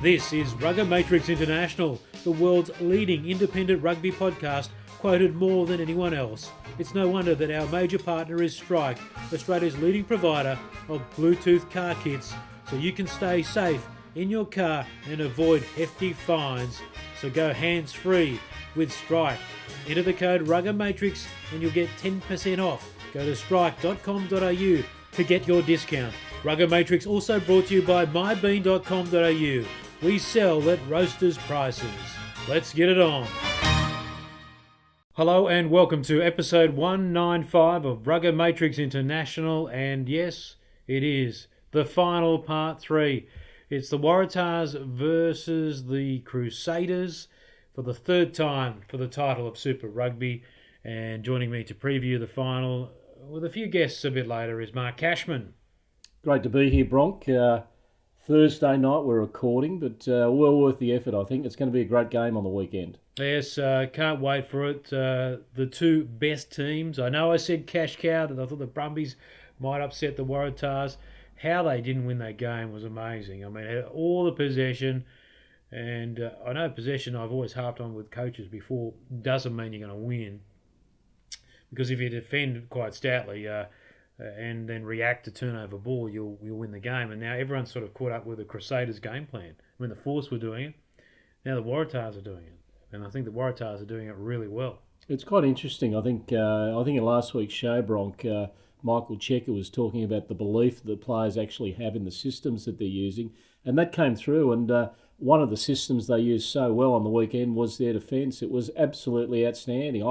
This is RuggaMatrix International, the world's leading independent rugby podcast, quoted more than anyone else. It's no wonder that our major partner is Strike, Australia's leading provider of Bluetooth car kits, so you can stay safe in your car and avoid hefty fines. So go hands-free with Strike. Enter the code RuggaMatrix and you'll get 10% off. Go to strike.com.au to get your discount. RuggaMatrix also brought to you by mybean.com.au. We sell at roasters' prices. Let's get it on. Hello and welcome to episode 195 of RuggaMatrix International, and yes, it is the final part 3. It's the Waratahs versus the Crusaders for the third time for the title of Super Rugby, and joining me to preview the final with a few guests a bit later is Mark Cashman. Great to be here, Bronk. Thursday night we're recording, but well worth the effort, I think. It's going to be a great game on the weekend. Yes, can't wait for it. The two best teams. I know I said cash cow, that I thought the Brumbies might upset the Waratahs. How they didn't win that game was amazing. I mean, all the possession, and I know possession I've always harped on with coaches before doesn't mean you're going to win. Because if you defend quite stoutly and then react to turnover ball, you'll win the game. And now everyone's sort of caught up with the Crusaders' game plan. When the Force were doing it, now the Waratahs are doing it. And I think the Waratahs are doing it really well. It's quite interesting. I think in last week's show, Bronk, Michael Checker was talking about the belief that players actually have in the systems that they're using. And that came through. And one of the systems they used so well on the weekend was their defence. It was absolutely outstanding.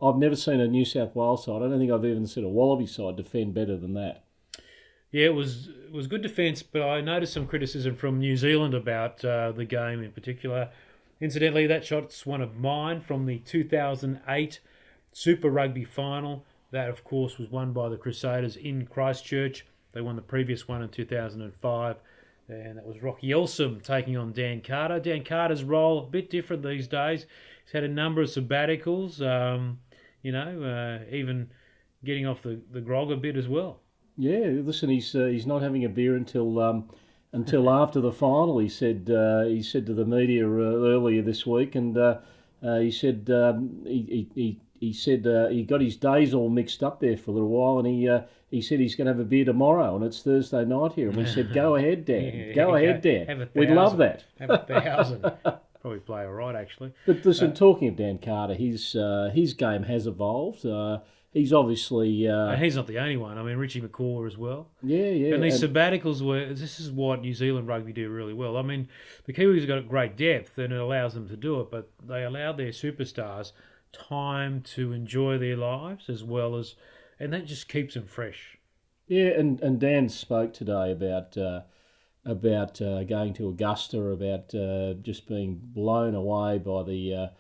I've never seen a New South Wales side. I don't think I've even seen a Wallaby side defend better than that. Yeah, it was good defence, but I noticed some criticism from New Zealand about the game in particular. Incidentally, that shot's one of mine from the 2008 Super Rugby final. That, of course, was won by the Crusaders in Christchurch. They won the previous one in 2005, and that was Rocky Elsom taking on Dan Carter. Dan Carter's role a bit different these days. He's had a number of sabbaticals, even getting off the grog a bit as well. Yeah, listen, he's not having a beer until after the final. He said to the media earlier this week, and he said he got his days all mixed up there for a little while, and he said he's going to have a beer tomorrow, and it's Thursday night here, and we said, "Go ahead, Dan. Go ahead, Dan. We'd love that. Have 1,000." Probably play all right, actually. But listen, talking of Dan Carter, his game has evolved. He's obviously... and he's not the only one. I mean, Richie McCaw as well. Yeah. And these sabbaticals this is what New Zealand rugby do really well. I mean, the Kiwis have got great depth and it allows them to do it, but they allow their superstars time to enjoy their lives as well as... And that just keeps them fresh. Yeah, and Dan spoke today about going to Augusta, about just being blown away by the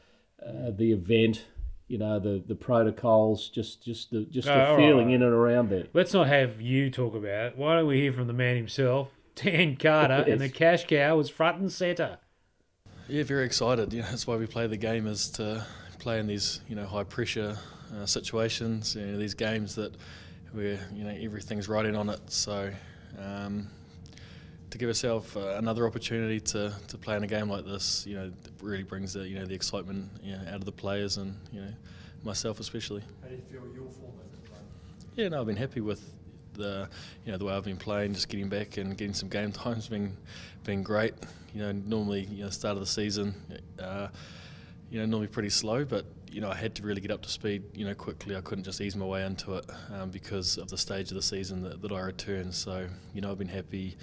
event. You know, the protocols, just the feeling right in and around there. Let's not have you talk about it. Why don't we hear from the man himself, Dan Carter, yes. And the cash cow was front and centre. Yeah, very excited. That's why we play the game, is to play in these high pressure situations. These games that where everything's riding on it. So to give ourselves another opportunity to play in a game like this, really brings the the excitement out of the players and myself especially. How do you feel your form has been playing? Yeah, no, I've been happy with the the way I've been playing. Just getting back and getting some game time's been great. Normally start of the season, normally pretty slow, but I had to really get up to speed quickly. I couldn't just ease my way into it because of the stage of the season that I returned. So I've been happy.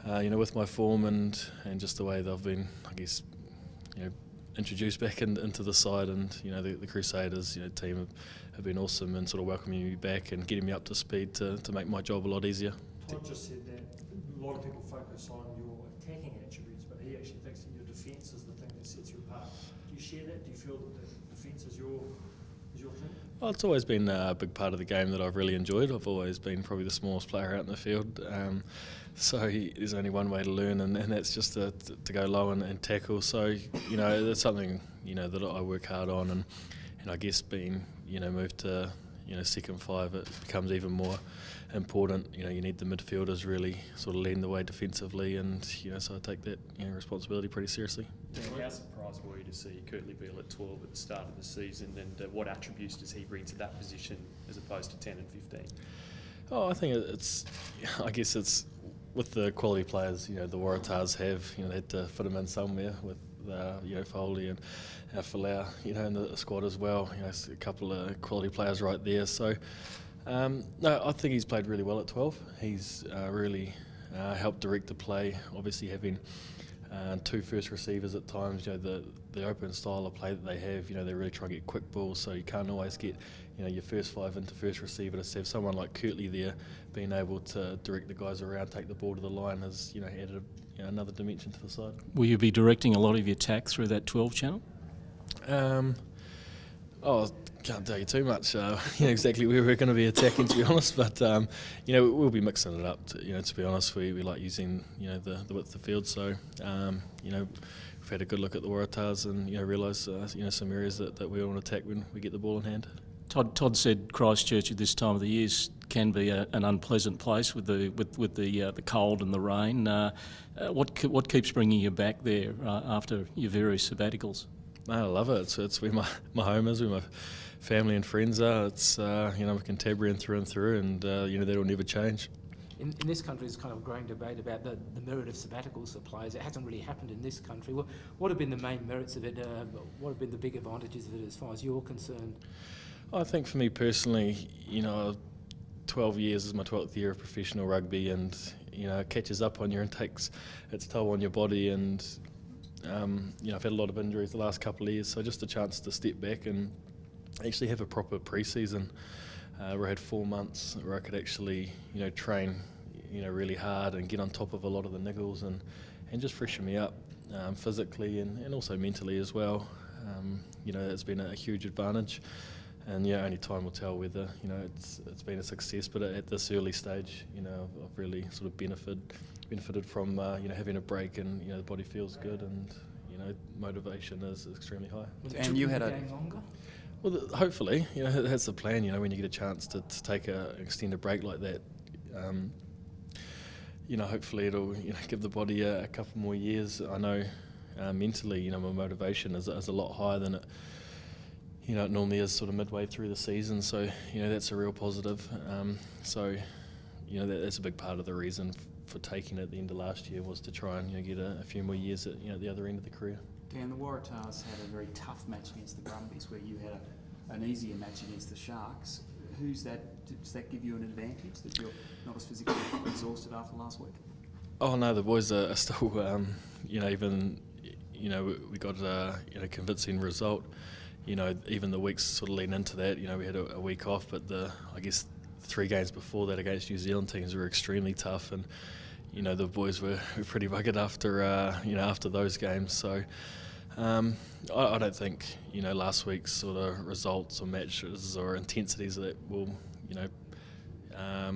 With my form and just the way they've been, I guess, introduced back into the side, and the Crusaders, team have been awesome and sort of welcoming me back and getting me up to speed to make my job a lot easier. Todd just said that a lot of people focus on your attacking attributes, but he actually thinks that your defence is the thing that sets you apart. Do you share that? Do you feel that the defence is your thing? Well, it's always been a big part of the game that I've really enjoyed. I've always been probably the smallest player out in the field. So there's only one way to learn, and that's just to go low and tackle. So, that's something, that I work hard on, and I guess being, moved to, second five, it becomes even more important. You need the midfielders really sort of leading the way defensively, and so I take that responsibility pretty seriously. How surprised were you to see Kurtley Beale at 12 at the start of the season, and what attributes does he bring to that position as opposed to 10 and 15? Oh, I think I guess it's with the quality players, the Waratahs have, they had to fit them in somewhere with, Foley and Falau, in the squad as well. A couple of quality players right there. So, no, I think he's played really well at 12. He's really helped direct the play. Obviously, having two first receivers at times, the open style of play that they have, they really try to get quick balls, so you can't always get, your first five into first receiver. To have someone like Kurtley there being able to direct the guys around, take the ball to the line has, added another dimension to the side. Will you be directing a lot of your attack through that 12 channel? Can't tell you too much. Exactly where we're going to be attacking, to be honest. But we'll be mixing it up. To be honest, we like using the width of the field. So we've had a good look at the Waratahs and realise some areas that we want to attack when we get the ball in hand. Todd said Christchurch at this time of the year can be an unpleasant place with the cold and the rain. What keeps bringing you back there after your various sabbaticals? I love it. It's where my home is, where my family and friends are. It's I'm a Cantabrian through and through, and that'll never change. In this country, there's kind of a growing debate about the merit of sabbaticals for players. It hasn't really happened in this country. What have been the main merits of it? What have been the big advantages of it as far as you're concerned? I think for me personally, 12 years is my 12th year of professional rugby, and it catches up on you and takes its toll on your body. And I've had a lot of injuries the last couple of years, so just a chance to step back and actually have a proper pre-season where I had 4 months where I could actually train really hard and get on top of a lot of the niggles and just freshen me up physically and also mentally as well. It's been a huge advantage, and only time will tell whether it's been a success. But at this early stage, I've really sort of benefited from having a break, and the body feels good, and motivation is extremely high. And you had longer? Well, hopefully, that's the plan. When you get a chance to take an extended break like that, hopefully it'll give the body a couple more years. I know mentally, my motivation is a lot higher than it normally is sort of midway through the season. So that's a real positive. That's a big part of the reason for taking it at the end of last year, was to try and get a few more years at the other end of the career. Dan, the Waratahs had a very tough match against the Brumbies, where you had an easier match against the Sharks. Does that give you an advantage, that you're not as physically exhausted after last week? Oh no, the boys are still we got a convincing result. Even the weeks sort of leading into that, we had a week off, but I guess 3 games before that against New Zealand teams were extremely tough, and the boys were pretty buggered after those games. So I don't think last week's sort of results or matches or intensities that will I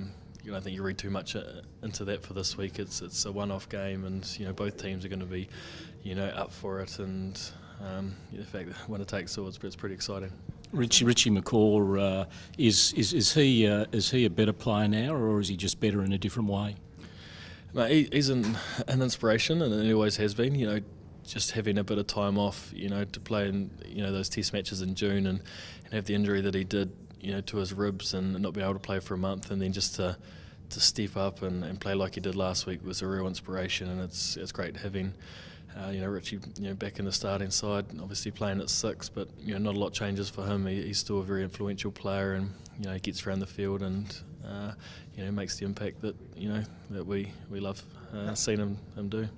don't think you read too much into that for this week. It's a one-off game, and both teams are going to be up for it, and the fact that winner takes all, it's pretty exciting. Richie McCaw, is he a better player now, or is he just better in a different way? Mate, he's an inspiration, and he always has been. Just having a bit of time off, to play in those Test matches in June and have the injury that he did, to his ribs, and not be able to play for a month, and then just to step up and play like he did last week was a real inspiration. And it's great having Richie back in the starting side, obviously playing at 6, but not a lot changes for him. He's still a very influential player, and he gets around the field and makes the impact that that we love seeing him do.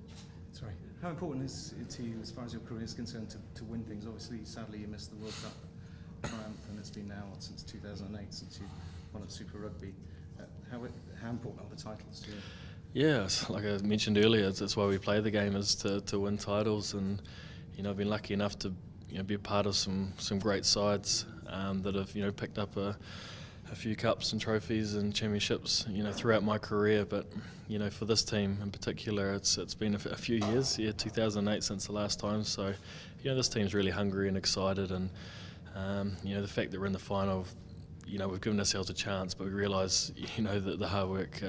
Sorry. How important is it to you, as far as your career is concerned, to win things? Obviously, sadly, you missed the World Cup triumph, and it's been now since 2008 since you won at Super Rugby. How important are the titles to you? Yeah, like I mentioned earlier, that's why we play the game, is to win titles. And I've been lucky enough to be a part of some great sides that have picked up a few cups and trophies and championships throughout my career. But for this team in particular, it's been a few years, 2008 since the last time. So this team's really hungry and excited, and the fact that we're in the final we've given ourselves a chance, but we realise, that the hard work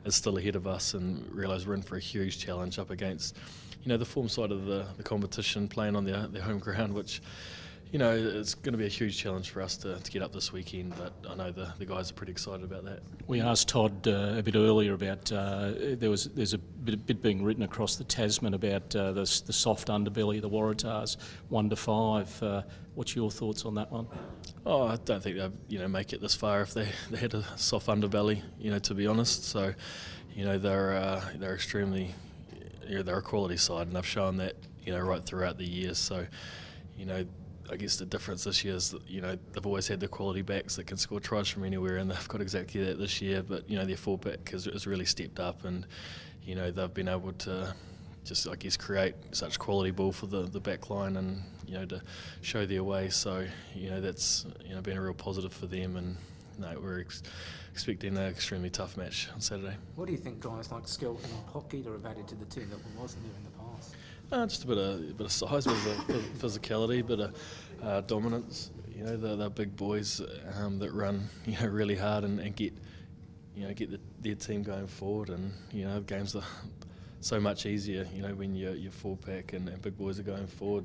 is still ahead of us, and realise we're in for a huge challenge up against, the form side of the competition, playing on their home ground, which, it's going to be a huge challenge for us to get up this weekend, but I know the guys are pretty excited about that. We asked Todd a bit earlier about there's a bit being written across the Tasman about the soft underbelly of the Waratahs, 1 to 5. What's your thoughts on that one? Oh, I don't think they'd make it this far if they had a soft underbelly, to be honest. So, they're extremely, they're a quality side, and they've shown that, right throughout the years. So, I guess the difference this year is that, they've always had the quality backs that can score tries from anywhere, and they've got exactly that this year. But, their fullback has really stepped up, and, they've been able to just, I guess, create such quality ball for the back line, and, to show their way. So, that's, been a real positive for them, and we're expecting an extremely tough match on Saturday. What do you think guys like Skelton and Pocket have added to the team that wasn't there in the past? Just a bit of size, a bit of physicality, a bit of dominance. They're big boys that run, really hard and get their team going forward. And games are so much easier, when your full pack and big boys are going forward.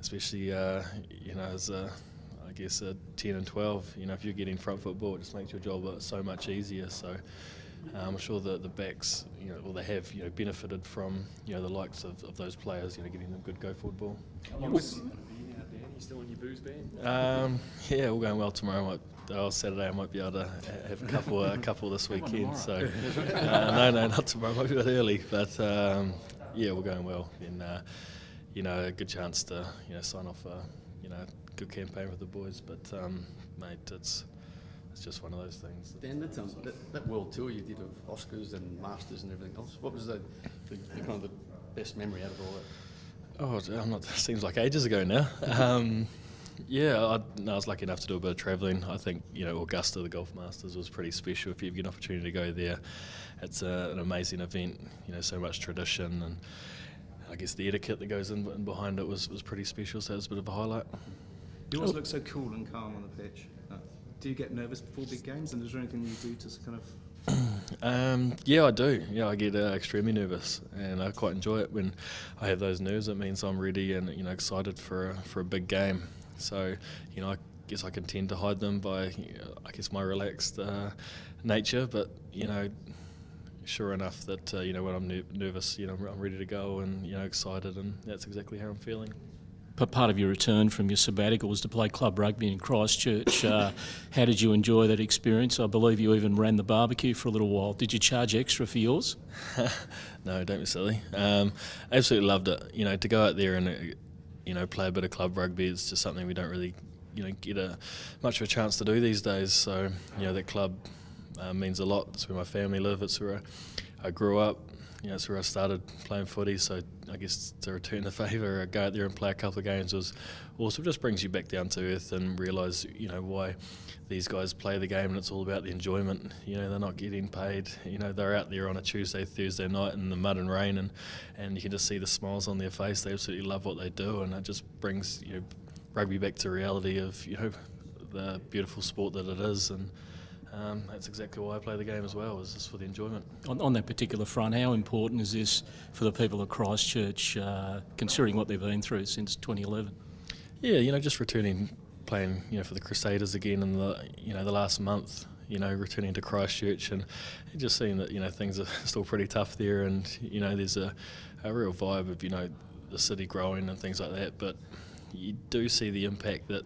Especially as I guess 10 and 12. If you're getting front football, it just makes your job so much easier. So. I'm sure the backs, they have, benefited from, the likes of those players, getting them good go-forward ball. You still in your booze ban? Yeah, all going well tomorrow. Saturday I might be able to have a couple this weekend. So no, not tomorrow. Might be a bit early, but yeah, we're going well, and a good chance to sign off a good campaign with the boys. But mate, it's just one of those things. Dan, that world tour you did of Oscars and Masters and everything else, what was the kind of the best memory out of all that? Oh, seems like ages ago now. I was lucky enough to do a bit of travelling. I think, Augusta, the Golf Masters, was pretty special. If you get an opportunity to go there, it's an amazing event, so much tradition, and I guess the etiquette that goes in behind it was pretty special, so it was a bit of a highlight. You always look so cool and calm on the pitch. Do you get nervous before big games, and is there anything you do to kind of... Yeah, I do. Yeah, I get extremely nervous, and I quite enjoy it when I have those nerves. It means I'm ready and excited for a big game. So I guess I can tend to hide them by my relaxed nature. But sure enough that when I'm nervous, I'm ready to go and excited, and that's exactly how I'm feeling. But part of your return from your sabbatical was to play club rugby in Christchurch. How did you enjoy that experience? I believe you even ran the barbecue for a little while. Did you charge extra for yours? No, don't be silly. Absolutely loved it. To go out there and play a bit of club rugby is just something we don't really get much of a chance to do these days. So that club means a lot. It's where my family live. It's where I grew up. It's where I started playing footy, so I guess to return the favour, go out there and play a couple of games was awesome. It just brings you back down to earth and realise, why these guys play the game, and it's all about the enjoyment. They're not getting paid. They're out there on a Tuesday, Thursday night in the mud and rain, and you can just see the smiles on their face. They absolutely love what they do, and it just brings rugby back to reality of the beautiful sport that it is. And that's exactly why I play the game as well, is just for the enjoyment. On that particular front, how important is this for the people of Christchurch, considering what they've been through since 2011? Yeah, just returning, playing, for the Crusaders again in the last month, returning to Christchurch, and just seeing that, things are still pretty tough there, and, there's a real vibe of, the city growing and things like that, but you do see the impact that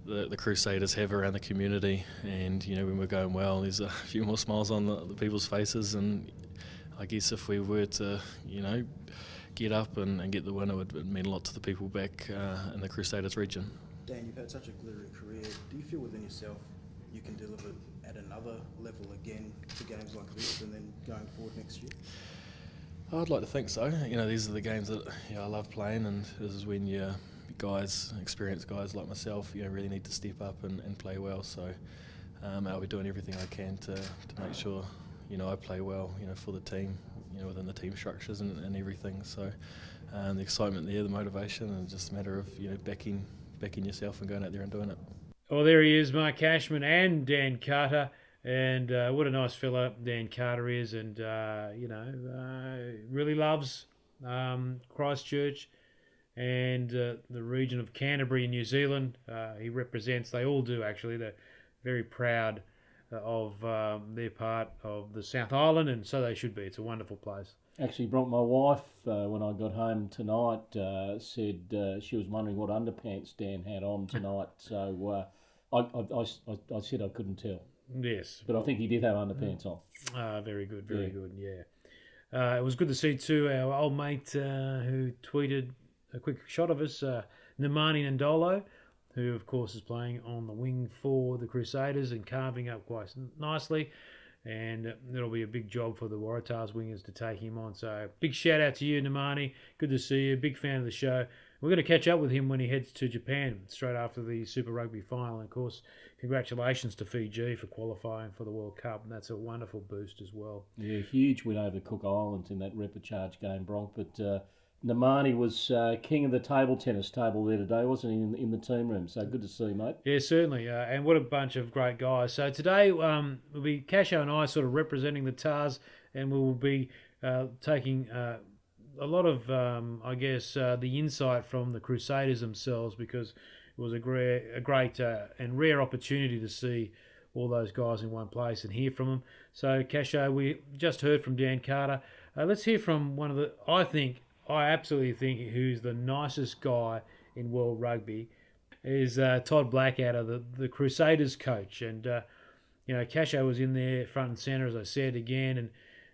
the Crusaders have around the community, and when we're going well, there's a few more smiles on the people's faces, and I guess if we were to get up and get the win, it would mean a lot to the people back in the Crusaders region. Dan, you've had such a glorious career. Do you feel within yourself you can deliver at another level again for games like this and then going forward next year? I'd like to think so. These are the games that I love playing, and this is when experienced guys like myself, really need to step up and play well. So I'll be doing everything I can to make sure, I play well, for the team, within the team structures and everything. So the excitement there, the motivation, and just a matter of, backing yourself and going out there and doing it. Well, there he is, Mark Cashman and Dan Carter. And what a nice fella Dan Carter is. And, really loves Christchurch and the region of Canterbury in New Zealand. He represents, they all do actually. They're very proud of their part of the South Island, and so they should be. It's a wonderful place. Actually, Bronk, my wife, when I got home tonight, said she was wondering what underpants Dan had on tonight. So I said I couldn't tell. Yes. But I think he did have underpants on. Very good, very good, yeah. It was good to see, too, our old mate who tweeted a quick shot of us, Nemani Ndolo, who, of course, is playing on the wing for the Crusaders and carving up quite nicely. And it'll be a big job for the Waratahs wingers to take him on. So big shout out to you, Nemani. Good to see you. Big fan of the show. We're going to catch up with him when he heads to Japan straight after the Super Rugby final. And of course, congratulations to Fiji for qualifying for the World Cup. And that's a wonderful boost as well. Yeah, huge win over the Cook Islands in that repechage game, Bronk. But Nemani was king of the table tennis table there today, wasn't he, in the team room? So good to see you, mate. Yeah, certainly. And what a bunch of great guys. So today will be Casho and I sort of representing the Tars, and we will be taking a lot of, the insight from the Crusaders themselves, because it was a great and rare opportunity to see all those guys in one place and hear from them. So, Casho, we just heard from Dan Carter. Let's hear from one of the, I absolutely think who's the nicest guy in world rugby is Todd Blackadder, the Crusaders coach. And, Casho was in there front and centre, as I said again, and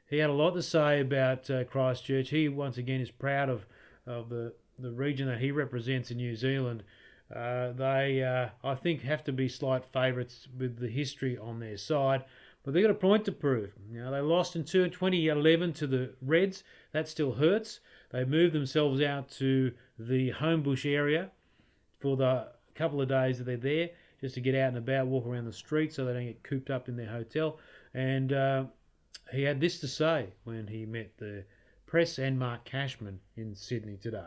he had a lot to say about Christchurch. He, once again, is proud of the region that he represents in New Zealand. They, I think, have to be slight favourites with the history on their side, but they've got a point to prove. They lost in 2011 to the Reds. That still hurts. They moved themselves out to the Homebush area for the couple of days that they're there, just to get out and about, walk around the street so they don't get cooped up in their hotel. And he had this to say when he met the press and Mark Cashman in Sydney today.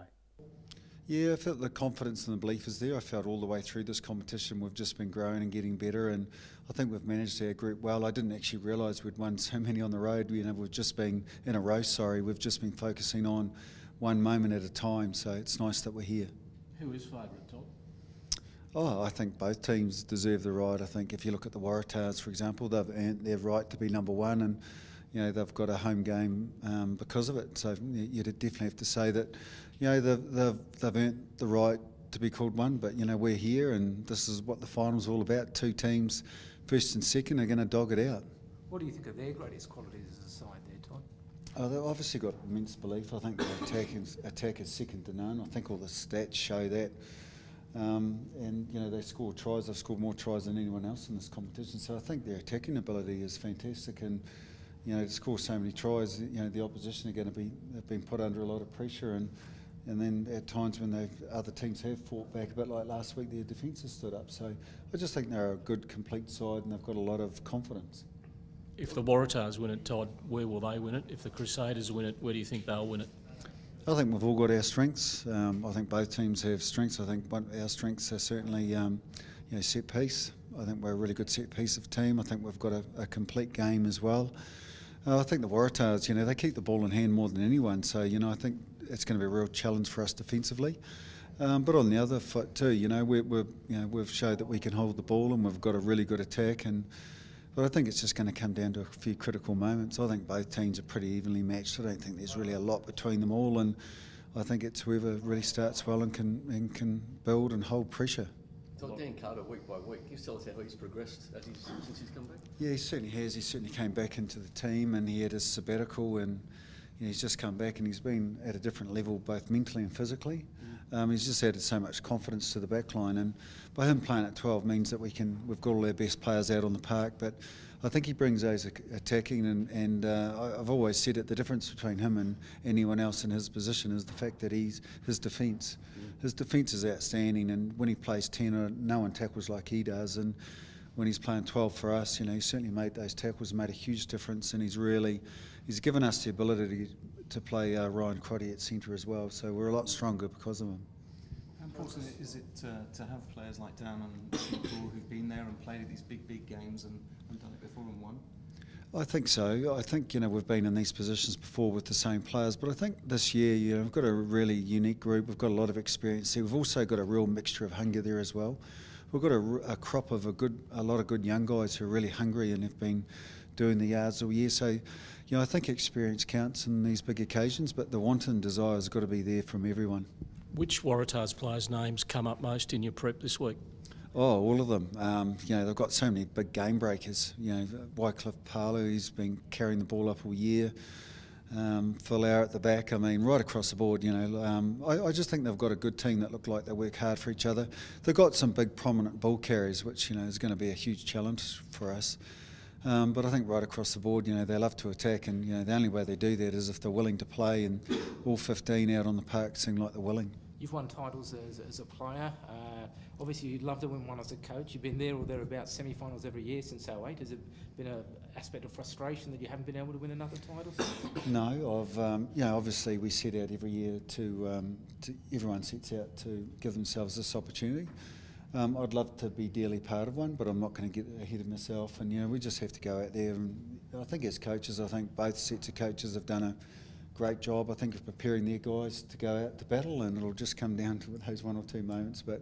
Yeah, I felt the confidence and the belief is there. I felt all the way through this competition we've just been growing and getting better, and I think we've managed our group well. I didn't actually realise we'd won so many on the road. We've just been in a row, we've just been focusing on one moment at a time, so it's nice that we're here. Who is favourite, Todd? Oh, I think both teams deserve the right. I think if you look at the Waratahs, for example, they've earned their right to be number one, and they've got a home game because of it. So you'd definitely have to say that they've earned the right to be called one. But we're here, and this is what the final's all about. Two teams, first and second, are going to dog it out. What do you think of their greatest qualities as a side there, Todd? Oh, they've obviously got immense belief. I think their attack is second to none. I think all the stats show that. They score tries. They've scored more tries than anyone else in this competition. So I think their attacking ability is fantastic, and to score so many tries, the opposition are going to have been put under a lot of pressure, and then at times when other teams have fought back a bit, like last week, their defence has stood up. So I just think they're a good, complete side, and they've got a lot of confidence. If the Waratahs win it, Todd, where will they win it? If the Crusaders win it, where do you think they'll win it? I think we've all got our strengths. I think both teams have strengths. I think our strengths are certainly set piece. I think we're a really good set piece of team. I think we've got a complete game as well. I think the Waratahs, they keep the ball in hand more than anyone. So, I think it's going to be a real challenge for us defensively. But on the other foot too, we've showed that we can hold the ball and we've got a really good attack. But I think it's just going to come down to a few critical moments. I think both teams are pretty evenly matched. I don't think there's really a lot between them all, and I think it's whoever really starts well and can build and hold pressure. So Dan Carter, week by week, can you tell us how he's progressed since he's come back? Yeah, he certainly has. He certainly came back into the team, and he had his sabbatical, and he's just come back, and he's been at a different level both mentally and physically. He's just added so much confidence to the back line, and by him playing at 12 means that we've got all our best players out on the park. But I think he brings those attacking, and I've always said it, the difference between him and anyone else in his position is the fact that his defence. His defence is outstanding, and when he plays 10, no one tackles like he does. And when he's playing 12 for us, he certainly made those tackles, made a huge difference, and he's given us the ability to play Ryan Crotty at centre as well. So we're a lot stronger because of him. important is it to have players like Dan and Djuro who've been there and played at these big games and done it before and won? I think so. I think, we've been in these positions before with the same players, but I think this year, we've got a really unique group. We've got a lot of experience there. We've also got a real mixture of hunger there as well. We've got a crop of a lot of good young guys who are really hungry and have been doing the yards all year. So, I think experience counts in these big occasions, but the wanton desire has got to be there from everyone. Which Waratahs players' names come up most in your prep this week? Oh, all of them. They've got so many big game breakers. Wycliffe Palu, he's been carrying the ball up all year. Phil Hour at the back. Right across the board. I just think they've got a good team that look like they work hard for each other. They've got some big prominent ball carriers, which is going to be a huge challenge for us. But I think right across the board, they love to attack, and the only way they do that is if they're willing to play, and all 15 out on the park seem like they're willing. You've won titles as a player. Obviously, you'd love to win one as a coach. You've been there or thereabouts semi-finals every year since '08. Has it been an aspect of frustration that you haven't been able to win another title? No, obviously we set out every year to everyone sets out to give themselves this opportunity. I'd love to be dearly part of one, but I'm not going to get ahead of myself. And we just have to go out there. And I think as coaches, I think both sets of coaches have done a great job, I think, of preparing their guys to go out to battle, and it'll just come down to those one or two moments. But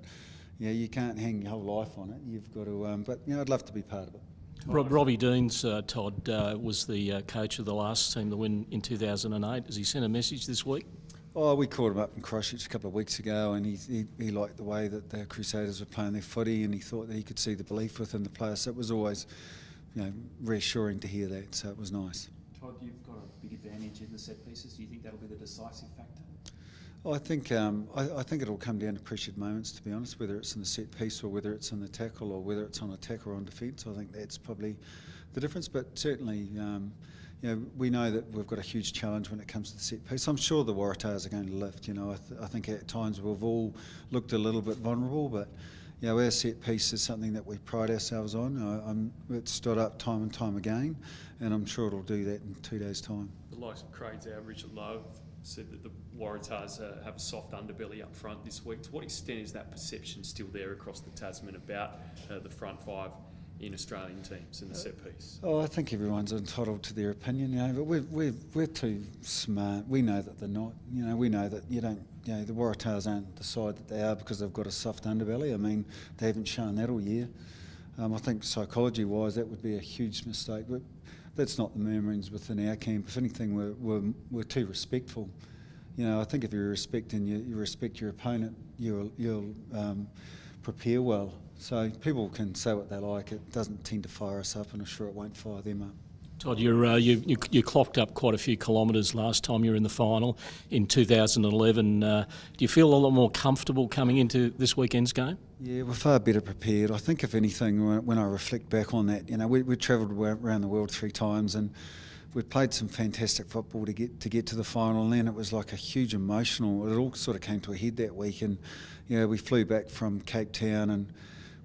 you can't hang your whole life on it. You've got to. But I'd love to be part of it. Robbie Deans, Todd, was the coach of the last team to win in 2008. Has he sent a message this week? Oh, we called him up in Crockett a couple of weeks ago, and he liked the way that the Crusaders were playing their footy, and he thought that he could see the belief within the players. So it was always, reassuring to hear that. So it was nice. Todd, you've got a big advantage in the set pieces. Do you think that'll be the decisive factor? I think it'll come down to pressured moments, to be honest, whether it's in the set piece or whether it's in the tackle or whether it's on attack or on defence. I think that's probably the difference. But certainly, we know that we've got a huge challenge when it comes to the set piece. I'm sure the Waratahs are going to lift. I think at times we've all looked a little bit vulnerable, but our set piece is something that we pride ourselves on. It's stood up time and time again, and I'm sure it'll do that in 2 days' time. The likes of Craig's average at Love said that the Waratahs have a soft underbelly up front this week. To what extent is that perception still there across the Tasman about the front five in Australian teams in the set piece? I think everyone's entitled to their opinion, but we're too smart. We know that they're not. We know that the Waratahs aren't the side that they are because they've got a soft underbelly. They haven't shown that all year. I think psychology-wise, that would be a huge mistake. But that's not the murmurings within our camp. If anything, we're too respectful. I think if you respect and you respect your opponent, you'll prepare well. So people can say what they like. It doesn't tend to fire us up, and I'm sure it won't fire them up. Todd, you clocked up quite a few kilometres last time you were in the final in 2011. Do you feel a lot more comfortable coming into this weekend's game? Yeah, we're far better prepared. I think, if anything, when I reflect back on that, we travelled around the world 3 times, and we'd played some fantastic football to get to the final, and then it was like a huge emotional. It all sort of came to a head that week, and we flew back from Cape Town and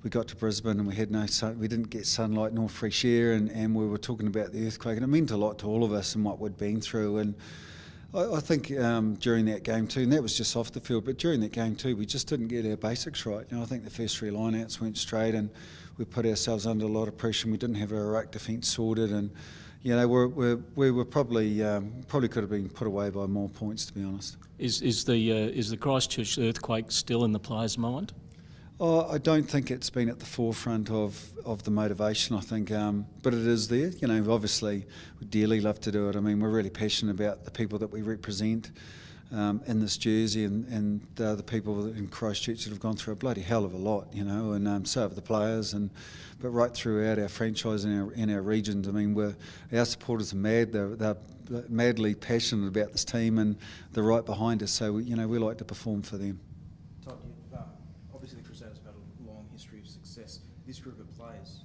we got to Brisbane and we had no sun, we didn't get sunlight nor fresh air, and we were talking about the earthquake, and it meant a lot to all of us and what we'd been through. And I think during that game too, and that was just off the field, but during that game too, we just didn't get our basics right. I think the first 3 line-outs went straight, and we put ourselves under a lot of pressure, and we didn't have our ruck defence sorted, and we were probably could have been put away by more points, to be honest. Is the Christchurch earthquake still in the players' mind? I don't think it's been at the forefront of the motivation, I think, but it is there. Obviously, we dearly love to do it. We're really passionate about the people that we represent in this jersey, and the people in Christchurch that have gone through a bloody hell of a lot, and so have the players, but right throughout our franchise and our regions. Our supporters are mad. They're madly passionate about this team, and they're right behind us. So we like to perform for them. Todd, obviously the Crusaders have had a long history of success. This group of players,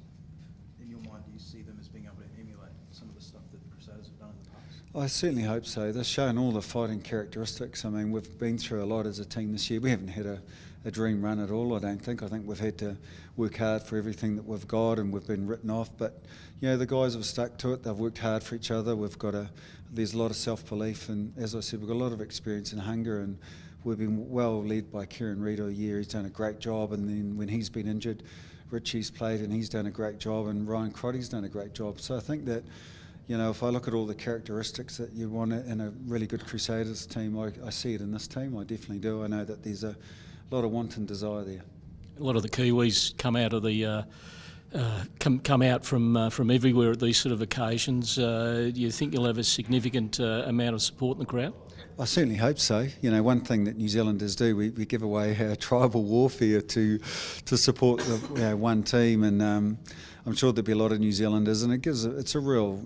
in your mind, do you see them as being able to emulate some of the stuff that the Crusaders have done in the past? I certainly hope so. They've shown all the fighting characteristics. We've been through a lot as a team this year. We haven't had a dream run at all, I don't think. I think we've had to work hard for everything that we've got, and we've been written off. But, the guys have stuck to it. They've worked hard for each other. There's a lot of self-belief, and as I said, we've got a lot of experience and hunger, and we've been well led by Kieran Read all year. He's done a great job, and then when he's been injured, Richie's played and he's done a great job, and Ryan Crotty's done a great job. So I think that, if I look at all the characteristics that you want in a really good Crusaders team, I see it in this team. I definitely do. I know that there's a lot of want and desire there. A lot of the Kiwis come out of the come out from everywhere at these sort of occasions. Do you think you'll have a significant amount of support in the crowd? I certainly hope so. One thing that New Zealanders do, we give away our tribal warfare to support one team, and I'm sure there'll be a lot of New Zealanders, and it's a real,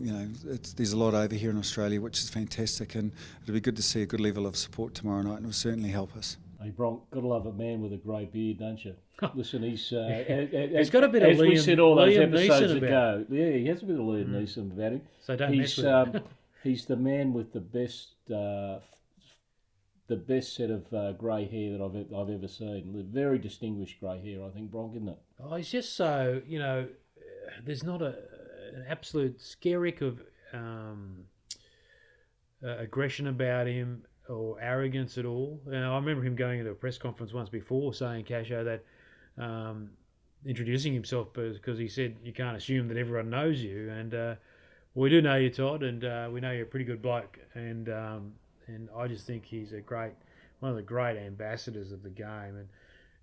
there's a lot over here in Australia, which is fantastic, and it'll be good to see a good level of support tomorrow night, and it will certainly help us. Hey Bronk, gotta love a man with a grey beard, don't you? Listen, he's he's got a bit of as Liam, we said all those Liam episodes Neeson ago. Yeah, he has a bit of Liam Neeson about him. So don't mess with him. He's the man with the best set of grey hair that I've ever seen. Very distinguished grey hair, I think, Bronk, isn't it? Oh, he's just so, there's not an absolute skerrick of aggression about him or arrogance at all. I remember him going into a press conference once before saying, Casho, that introducing himself because he said you can't assume that everyone knows you, and we do know you, Todd, and we know you're a pretty good bloke, and I just think he's one of the great ambassadors of the game, and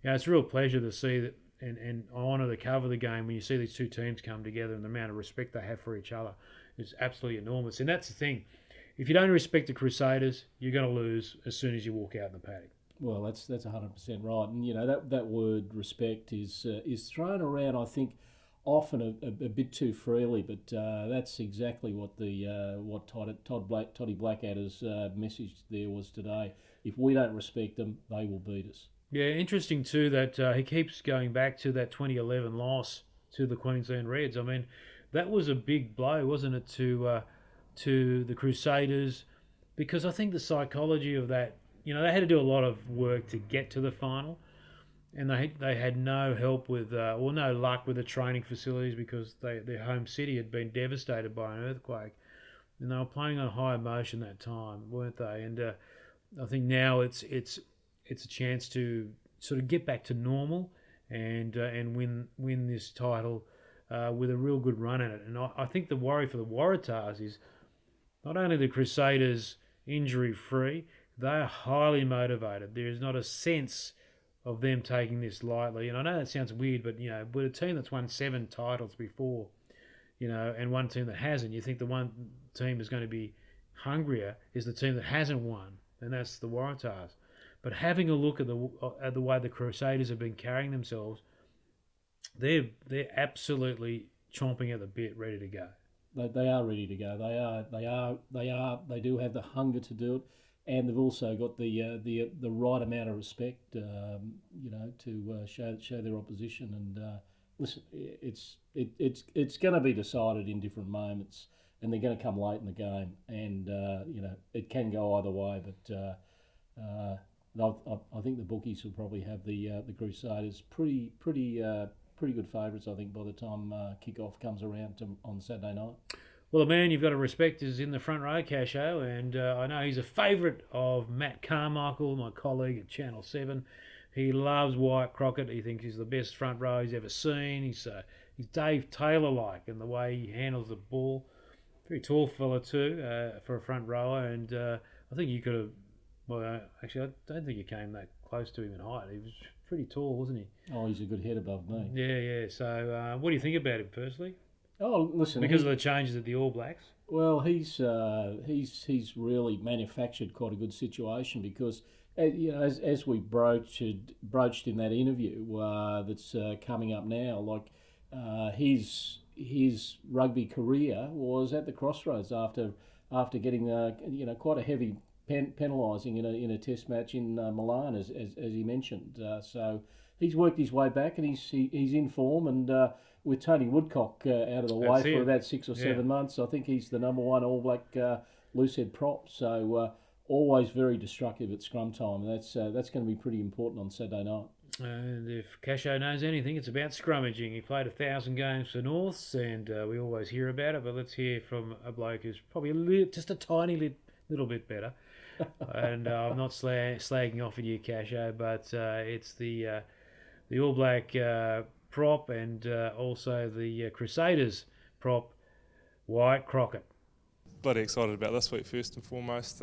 it's a real pleasure to see that, and I honour to cover the game when you see these two teams come together and the amount of respect they have for each other is absolutely enormous. And that's the thing. If you don't respect the Crusaders, you're going to lose as soon as you walk out in the paddock. Well, that's 100% right, and that word respect is thrown around, I think, often a bit too freely, but that's exactly what Toddy Blackadder's message there was today. If we don't respect them, they will beat us. Yeah, interesting too that he keeps going back to that 2011 loss to the Queensland Reds. I mean, that was a big blow, wasn't it, to the Crusaders, because I think the psychology of that, they had to do a lot of work to get to the final, and they had no help with, or no luck with the training facilities because their home city had been devastated by an earthquake, and they were playing on high emotion that time, weren't they? And I think now it's a chance to sort of get back to normal and win this title with a real good run at it. And I think the worry for the Waratahs is not only the Crusaders injury-free, they are highly motivated. There is not a sense of them taking this lightly. And I know that sounds weird, but, with a team that's won 7 titles before, and one team that hasn't, you think the one team is going to be hungrier is the team that hasn't won, and that's the Waratahs. But having a look at the way the Crusaders have been carrying themselves, they're absolutely chomping at the bit, ready to go. They are ready to go. They do have the hunger to do it, and they've also got the right amount of respect, to show their opposition. And listen, it's going to be decided in different moments, and they're going to come late in the game, and it can go either way. But I think the bookies will probably have the Crusaders pretty good favourites, I think, by the time kick-off comes around on Saturday night. Well, the man you've got to respect is in the front row, Casho, and I know he's a favourite of Matt Carmichael, my colleague at Channel 7. He loves Wyatt Crockett. He thinks he's the best front row he's ever seen. He's Dave Taylor-like in the way he handles the ball. Very tall fella too for a front rower, and I think you could have... Well, actually, I don't think you came that close to him in height. He was pretty tall, wasn't he? Oh, he's a good head above me. Yeah. So, what do you think about him personally? Oh, listen, because of the changes at the All Blacks. Well, he's really manufactured quite a good situation because, as we broached in that interview that's coming up now, like his rugby career was at the crossroads after getting quite a heavy penalising in a test match in Milan, as he mentioned. So he's worked his way back, and he's in form. And with Tony Woodcock out of the way for about 6 or 7 months, I think he's the number one All Black loosehead prop. So always very destructive at scrum time. That's going to be pretty important on Saturday night. And if Casho knows anything, it's about scrummaging. He played 1,000 games for Norths, and we always hear about it. But let's hear from a bloke who's probably just a tiny little bit better. And I'm not slagging off at you, Casho, but it's the All Black prop and also the Crusaders prop, Wyatt Crockett. Bloody excited about this week first and foremost,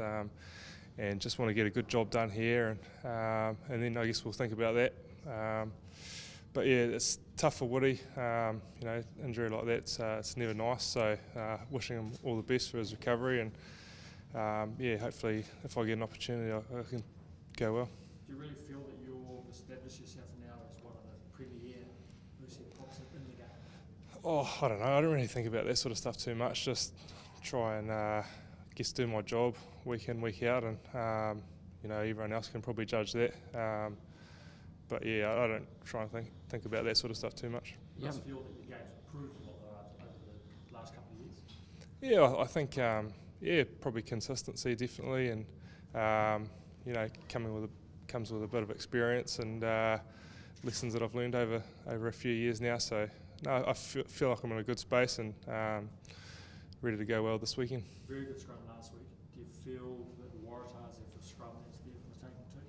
and just want to get a good job done here, and then I guess we'll think about that. But yeah, it's tough for Woody. Injury like that, it's never nice. So wishing him all the best for his recovery, and hopefully if I get an opportunity, I can go well. Do you really feel that you've established yourself now as one of the premier loose-head props in the game? Oh, I don't know. I don't really think about that sort of stuff too much. Just try and guess do my job week in, week out, and everyone else can probably judge that. But yeah, I don't try and think about that sort of stuff too much. You just feel that your game's improved a lot over the last couple of years? Yeah, I think probably consistency definitely, and comes with a bit of experience and lessons that I've learned over a few years now. So no, I feel like I'm in a good space and ready to go well this weekend. Very good scrum last week. Do you feel that the Waratahs have a scrum that's there for the taking too?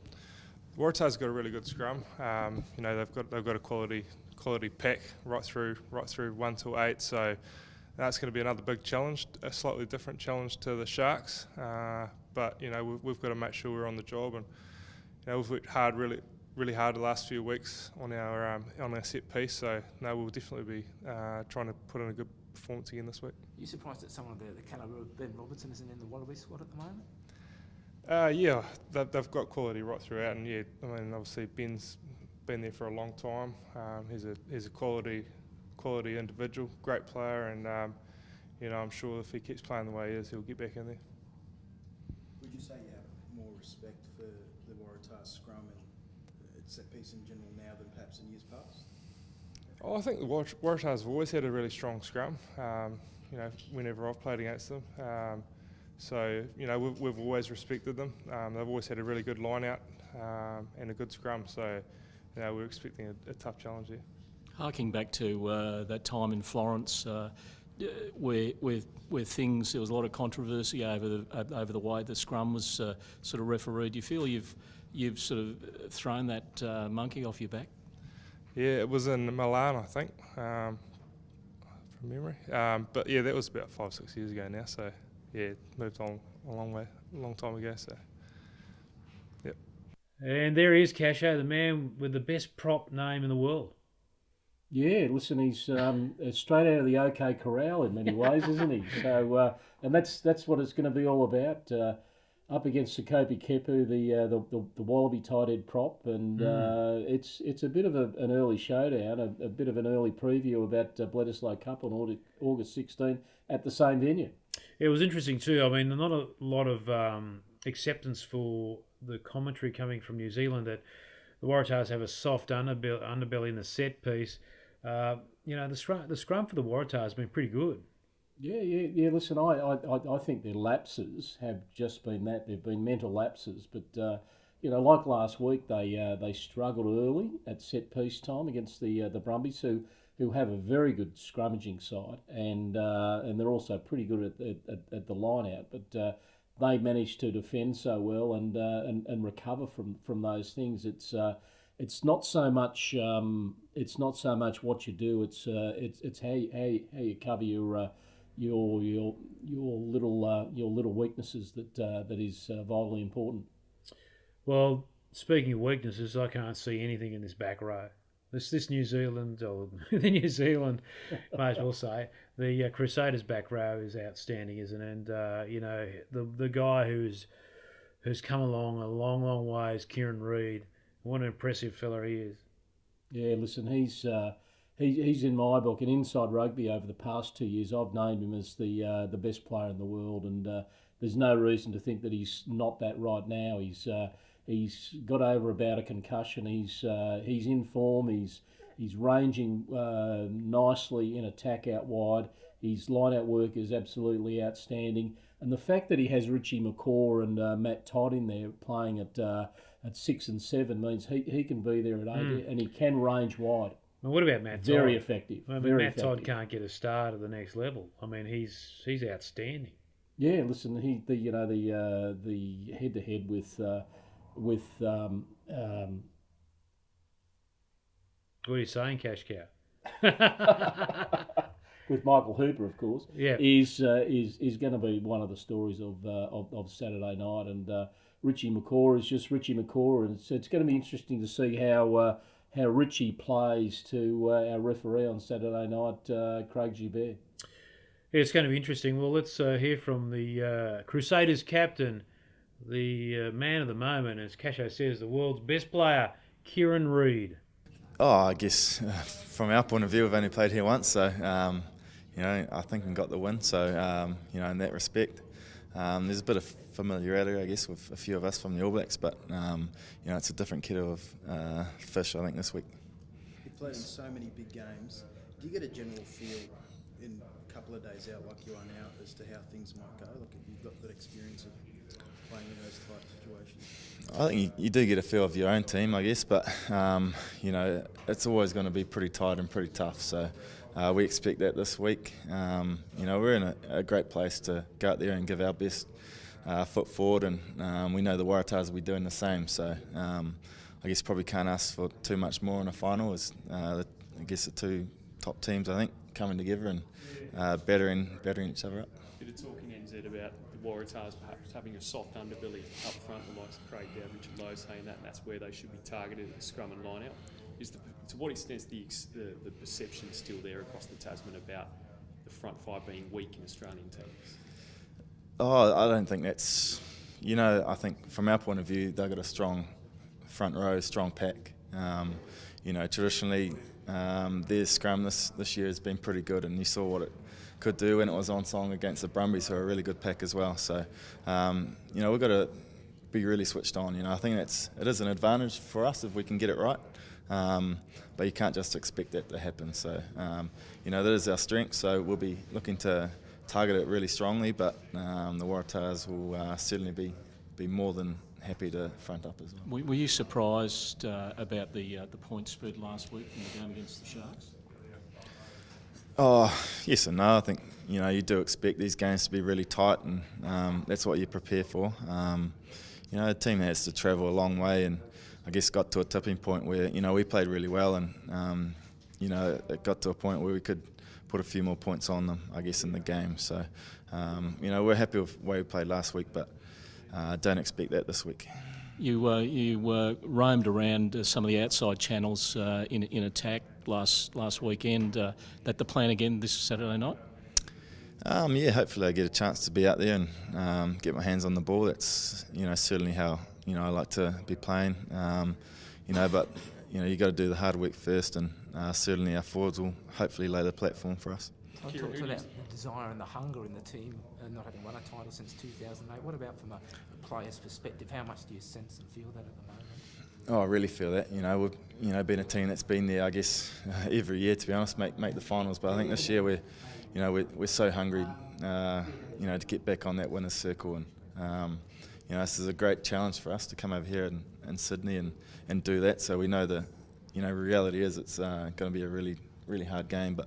The Waratahs got a really good scrum. They've got a quality pack right through 1 till 8. So that's going to be another big challenge, a slightly different challenge to the Sharks. But we've got to make sure we're on the job, and we've worked hard, really hard the last few weeks on our set piece. So no, we'll definitely be trying to put in a good performance again this week. Are you surprised that someone of the calibre of Ben Robertson isn't in the Wallaby squad at the moment? Yeah, they've got quality right throughout, and yeah, I mean obviously Ben's been there for a long time. He's a quality individual, great player, and I'm sure if he keeps playing the way he is, he'll get back in there. Would you say you have more respect for the Waratahs scrum and its set piece in general now than perhaps in years past? Oh, I think the Waratahs have always had a really strong scrum. Whenever I've played against them, so we've always respected them. They've always had a really good line out and a good scrum. So we're expecting a tough challenge there. Harking back to that time in Florence, where things, there was a lot of controversy over the way the scrum was sort of refereed. Do you feel you've sort of thrown that monkey off your back? Yeah, it was in Milan, I think, from memory. But yeah, that was about 5-6 years ago now. So yeah, moved on a long time ago. So yep. And there he is, Casho, the man with the best prop name in the world. Yeah, listen, he's straight out of the OK Corral in many ways, isn't he? So, and that's what it's going to be all about. Up against Sakopi Kepu, the Wallaby tight head prop, and it's a bit of an early showdown, a bit of an early preview about Bledisloe Cup on August 16 at the same venue. It was interesting too. I mean, not a lot of acceptance for the commentary coming from New Zealand that the Waratahs have a soft underbelly in the set piece. The scrum for the Waratahs has been pretty good. Yeah. Listen, I think their lapses have just been that. They've been mental lapses, but like last week, they struggled early at set piece time against the Brumbies, who have a very good scrummaging side, and they're also pretty good at the line out. But they managed to defend so well and recover from those things. It's not so much what you do. It's how you cover your little weaknesses that is vitally important. Well, speaking of weaknesses, I can't see anything in this back row. This New Zealand, or the New Zealand, may as well say, the Crusaders back row is outstanding, isn't it? And the guy who's come along a long way is Kieran Read. What an impressive fella he is. Yeah, listen, he's in my book, and inside rugby over the past 2 years, I've named him as the best player in the world, and there's no reason to think that he's not that right now. He's got over about a concussion. He's in form. He's ranging nicely in attack out wide. His line-out work is absolutely outstanding, and the fact that he has Richie McCaw and Matt Todd in there playing at 6 and 7 means he can be there at 8, and he can range wide. Well, what about Matt Todd? Very effective. I mean, Matt Todd can't get a start at the next level. I mean, he's outstanding. Yeah, listen, the head-to-head with What are you saying, Cash Cow? with Michael Hooper, of course, Yeah. is going to be one of the stories of Saturday night. And Richie McCaw is just Richie McCaw, and it's going to be interesting to see how Richie plays to our referee on Saturday night, Craig Gilbert. Yeah, it's going to be interesting. Well, let's hear from the Crusaders captain, the man of the moment, as Casho says, the world's best player, Kieran Read. Oh, I guess from our point of view, we've only played here once, so I think we got the win. So in that respect, there's a bit of familiarity, I guess, with a few of us from the All Blacks, but it's a different kettle of fish, I think, this week. You've played in so many big games. Do you get a general feel in a couple of days out, like you are now, as to how things might go? Like, have you got that experience of playing in those type of situations? I think you do get a feel of your own team, I guess, but it's always going to be pretty tight and pretty tough. So we expect that this week. We're in a great place to go out there and give our best foot forward, and we know the Waratahs will be doing the same. So I guess probably can't ask for too much more in a final. As I guess the two top teams, I think, coming together and bettering each other up. Bit of talk in NZ about the Waratahs perhaps having a soft underbelly up front, the likes of Craig Dowd, Richard Lowe saying that, and that's where they should be targeted at the scrum and line out. To what extent is the perception still there across the Tasman about the front five being weak in Australian teams? Oh, I don't think that's... I think from our point of view, they've got a strong front row, strong pack. Traditionally, their scrum this year has been pretty good, and you saw what it could do when it was on song against the Brumbies, who are a really good pack as well. So, we've got to be really switched on. I think it is an advantage for us if we can get it right. But you can't just expect that to happen. So, that is our strength. So we'll be looking to target it really strongly. But the Waratahs will certainly be more than happy to front up as well. Were you surprised about the point spread last week in the game against the Sharks? Oh, yes and no. I think you do expect these games to be really tight, and that's what you prepare for. A team has to travel a long way, and I guess got to a tipping point where we played really well, and it got to a point where we could put a few more points on them, I guess, in the game. So we're happy with the way we played last week, but don't expect that this week. You roamed around some of the outside channels in attack last weekend. That the plan again this Saturday night? Hopefully I get a chance to be out there and get my hands on the ball. That's certainly how I like to be playing. But you got to do the hard work first, and certainly our forwards will hopefully lay the platform for us. I talked about the desire and the hunger in the team, not having won a title since 2008. What about from a player's perspective? How much do you sense and feel that at the moment? Oh, I really feel that. We've been a team that's been there, I guess, every year, to be honest, make the finals. But I think this year we're so hungry, to get back on that winner's circle. And this is a great challenge for us to come over here in Sydney and do that. So we know the reality is it's going to be a really, really hard game, but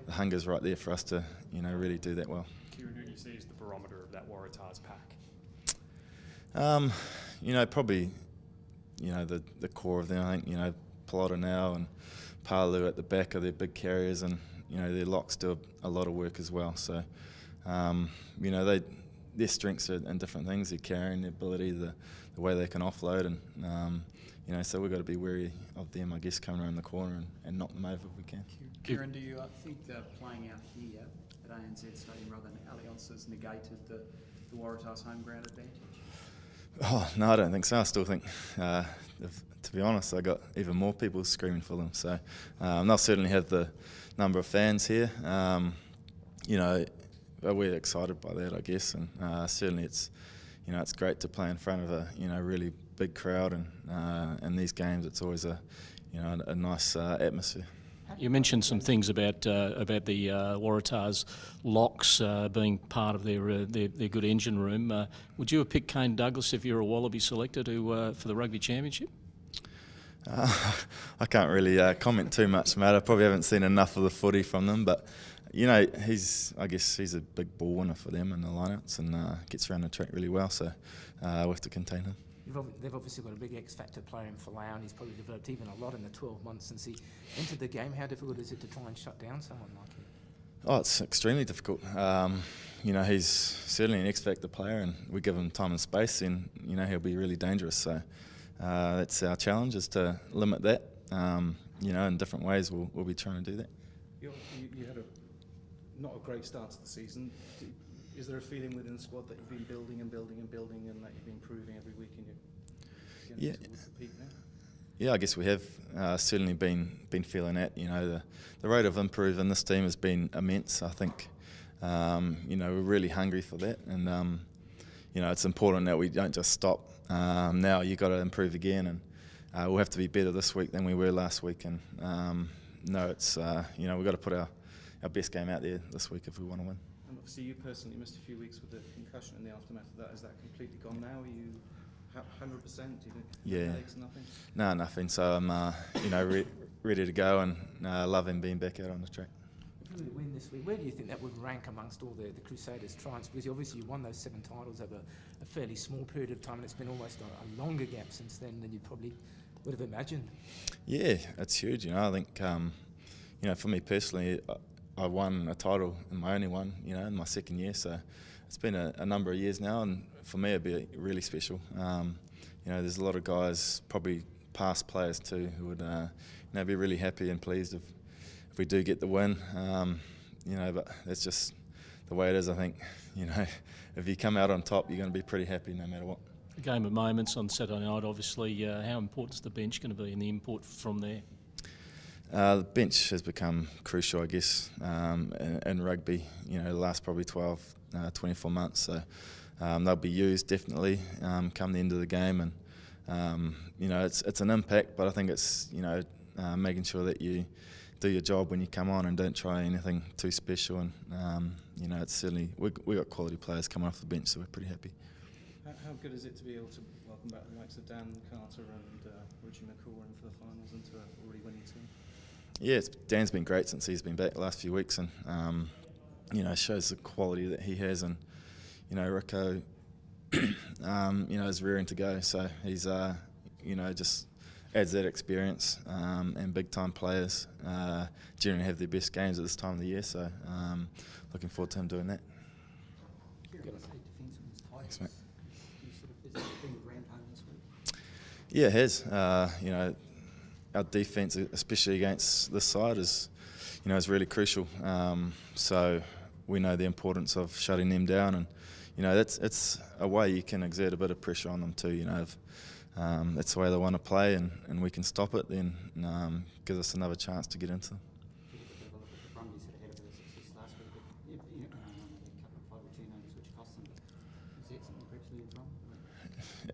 the hunger's right there for us to really do that well. Kieran, who do you see as the barometer of that Waratahs pack? Probably the core of them. I think Plotter now and Palu at the back are their big carriers, and their locks do a lot of work as well. So their strengths are in different things. Their carrying, their ability, the way they can offload, and so we've got to be wary of them, I guess, coming around the corner and knock them over if we can. Kieran, do you think that playing out here at ANZ Stadium rather than Allianz has negated the Waratahs' home ground advantage? Oh, no, I don't think so. I still think, to be honest, I got even more people screaming for them. So they'll certainly have the number of fans here. We're excited by that, I guess, and certainly it's great to play in front of a really big crowd, and in these games it's always a nice atmosphere. You mentioned some things about the Waratahs locks being part of their good engine room. Would you have picked Kane Douglas if you're a Wallaby selector for the Rugby Championship? I can't really comment too much, Matt. I probably haven't seen enough of the footy from them, but I guess he's a big ball winner for them in the lineouts and gets around the track really well, so we have to contain him. They've obviously got a big X-factor player in Folau, and he's probably developed even a lot in the 12 months since he entered the game. How difficult is it to try and shut down someone like him? Oh, it's extremely difficult. He's certainly an X-factor player, and we give him time and space, and he'll be really dangerous. So that's our challenge, is to limit that. In different ways we'll be trying to do that. You had not a great start to the season. Is there a feeling within the squad that you've been building and building and building, and that you've been improving every week, and you're getting towards the peak now? Yeah, I guess we have certainly been feeling that. The rate of improve in this team has been immense. I think we're really hungry for that, and it's important that we don't just stop. Now you've got to improve again, and we'll have to be better this week than we were last week. And it's we've got to put our best game out there this week if we want to win. And obviously, you personally missed a few weeks with the concussion in the aftermath of that. Is that completely gone now? Are you 100%? Do you think? Yeah. Headaches, nothing? No, nothing. So I'm ready to go, and loving being back out on the track. If you were to win this week, where do you think that would rank amongst all the Crusaders' triumphs? Because obviously you won those 7 titles over a fairly small period of time, and it's been almost a longer gap since then than you probably would have imagined. Yeah, it's huge. I think for me personally, I won a title, and my only one, in my second year. So it's been a number of years now, and for me it'd be really special. There's a lot of guys, probably past players too, who would be really happy and pleased if we do get the win. But that's just the way it is. I think if you come out on top, you're going to be pretty happy no matter what. A game of moments on Saturday night, obviously. How important is the bench going to be and the input from there? The bench has become crucial, I guess, in rugby. The last probably 12, 24 months. So they'll be used definitely come the end of the game, and it's an impact. But I think it's making sure that you do your job when you come on and don't try anything too special. And it's certainly we got quality players coming off the bench, so we're pretty happy. How good is it to be able to welcome back the likes of Dan Carter and Richie McCaw in for the finals into a already winning team? Yeah, Dan's been great since he's been back the last few weeks, and shows the quality that he has, and Rico, is rearing to go. So he's just adds that experience, and big time players generally have their best games at this time of the year. So looking forward to him doing that. Thanks, mate. Yeah, it has. Our defence, especially against this side, is really crucial. So we know the importance of shutting them down, and it's a way you can exert a bit of pressure on them too. If that's the way they want to play, and we can stop it, then gives us another chance to get into them.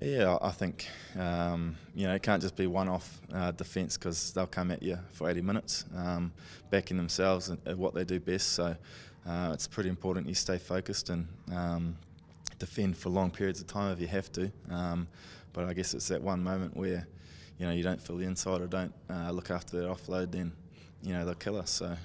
Yeah, I think it can't just be one-off defence, because they'll come at you for 80 minutes, backing themselves at what they do best. So it's pretty important you stay focused and defend for long periods of time if you have to. But I guess it's that one moment where you don't fill the inside or don't look after that offload, then they'll kill us. So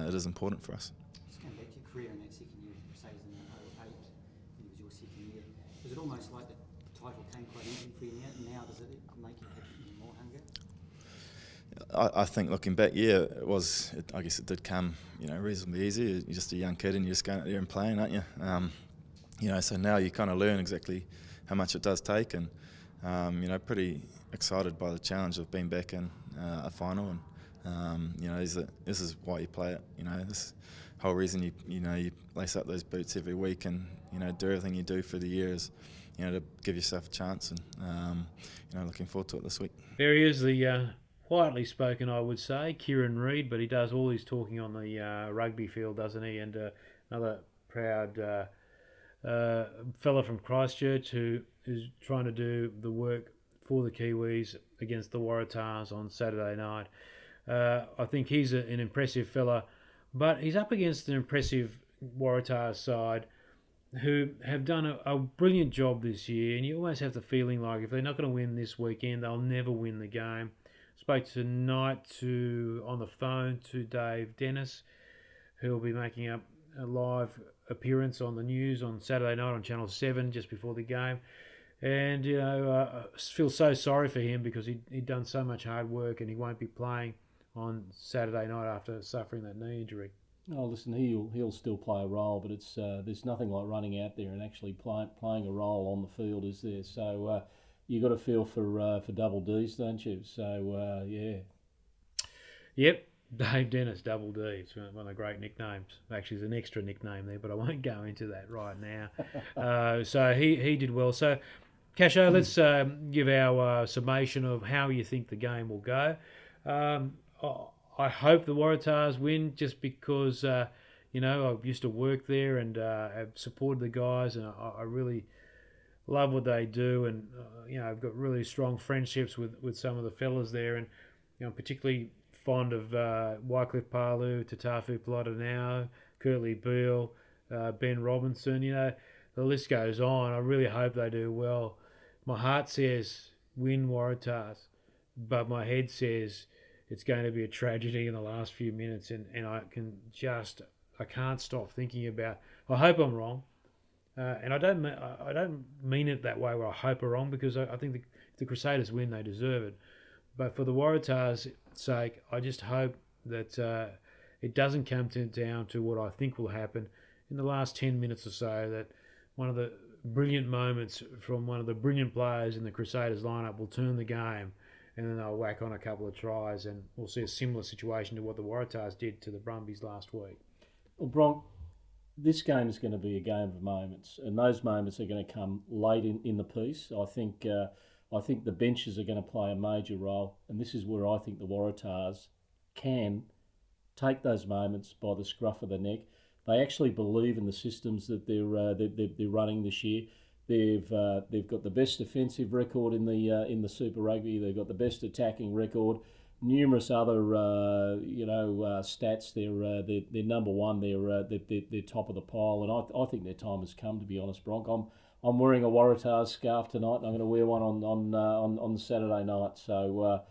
it is important for us. Just going back to your career in that second year, Crusaders in 08, it was your second year. Was it almost like the title came quite easy for you now? Does it make you have any more hunger? I think looking back, yeah, it was. I guess it did come, reasonably easy. You're just a young kid and you're just going out there and playing, aren't you? So now you kind of learn exactly how much it does take, and pretty excited by the challenge of being back in a final. And this is why you play it. This whole reason you lace up those boots every week and do everything you do for the year is to give yourself a chance. And looking forward to it this week. There he is, the quietly spoken, I would say, Kieran Read, but he does all his talking on the rugby field, doesn't he? And another proud fella from Christchurch who is trying to do the work for the Kiwis against the Waratahs on Saturday night. I think he's an impressive fella, but he's up against an impressive Waratahs side who have done a brilliant job this year, and you always have the feeling like if they're not going to win this weekend, they'll never win the game. Spoke tonight on the phone to Dave Dennis, who'll be making up a live appearance on the news on Saturday night on Channel 7 just before the game. And, I feel so sorry for him because he'd done so much hard work and he won't be playing on Saturday night after suffering that knee injury. Oh, listen, he'll still play a role, but it's there's nothing like running out there and actually playing a role on the field, is there? So you got to feel for Double D's, don't you? So yeah. Yep, Dave Dennis, Double D. It's one of the great nicknames. Actually, there's an extra nickname there, but I won't go into that right now. So he did well. So, Casho, let's give our summation of how you think the game will go. I hope the Waratahs win just because, I used to work there and have supported the guys, and I really love what they do. And, I've got really strong friendships with some of the fellas there, and, I'm particularly fond of Wycliffe Palu, Tatafu Palotanau, Curtly Beale, Ben Robinson. The list goes on. I really hope they do well. My heart says win Waratahs, but my head says it's going to be a tragedy in the last few minutes, and I can't stop thinking about. I hope I'm wrong, and I don't mean it that way where I hope I'm wrong, because I think if the Crusaders win, they deserve it. But for the Waratahs' sake, I just hope that it doesn't come down to what I think will happen in the last 10 minutes or so, that one of the brilliant moments from one of the brilliant players in the Crusaders lineup will turn the game, and then they'll whack on a couple of tries, and we'll see a similar situation to what the Waratahs did to the Brumbies last week. Well, Bronk, this game is going to be a game of moments, and those moments are going to come late in the piece. I think the benches are going to play a major role, and this is where I think the Waratahs can take those moments by the scruff of the neck. They actually believe in the systems that they're running this year. They've got the best defensive record in the Super Rugby. They've got the best attacking record. Numerous other stats. They're number one. They're top of the pile, and I think their time has come, to be honest, Bronk. I'm wearing a Waratahs scarf tonight, and I'm going to wear one on Saturday night. So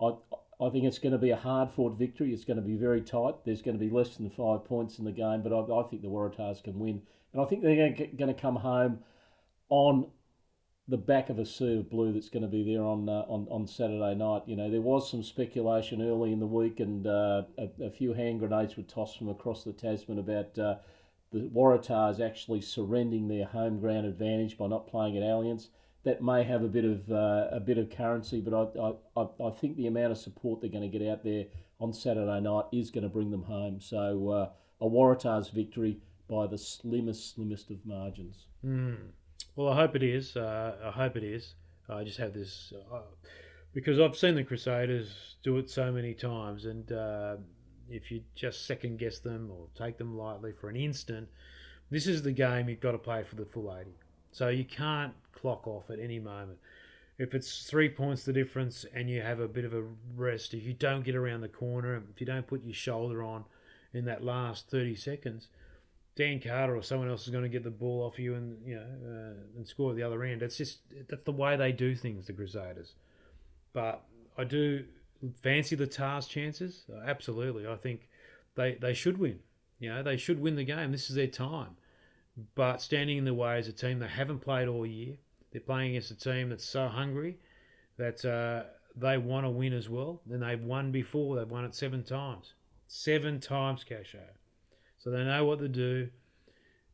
I think it's going to be a hard-fought victory. It's going to be very tight. There's going to be less than 5 points in the game, but I think the Waratahs can win, and I think they're going to come home on the back of a sea of blue that's going to be there on Saturday night. There was some speculation early in the week, and a few hand grenades were tossed from across the Tasman about the Waratahs actually surrendering their home ground advantage by not playing at Allianz. That may have a bit of currency, but I think the amount of support they're going to get out there on Saturday night is going to bring them home. So a Waratahs victory by the slimmest of margins. Well, I hope it is. I just have this because I've seen the Crusaders do it so many times, and if you just second guess them or take them lightly for an instant, this is the game you've got to play for the full 80. So you can't clock off at any moment. If it's 3 points the difference and you have a bit of a rest, if you don't get around the corner, if you don't put your shoulder on in that last 30 seconds, Dan Carter or someone else is going to get the ball off you and and score at the other end. That's the way they do things, the Crusaders. But I do fancy the Tars' chances. Absolutely, I think they should win. They should win the game. This is their time. But standing in the way as a team, they haven't played all year. They're playing against a team that's so hungry that they want to win as well. And they've won before. They've won it 7 times. 7 times, Casho. So they know what to do.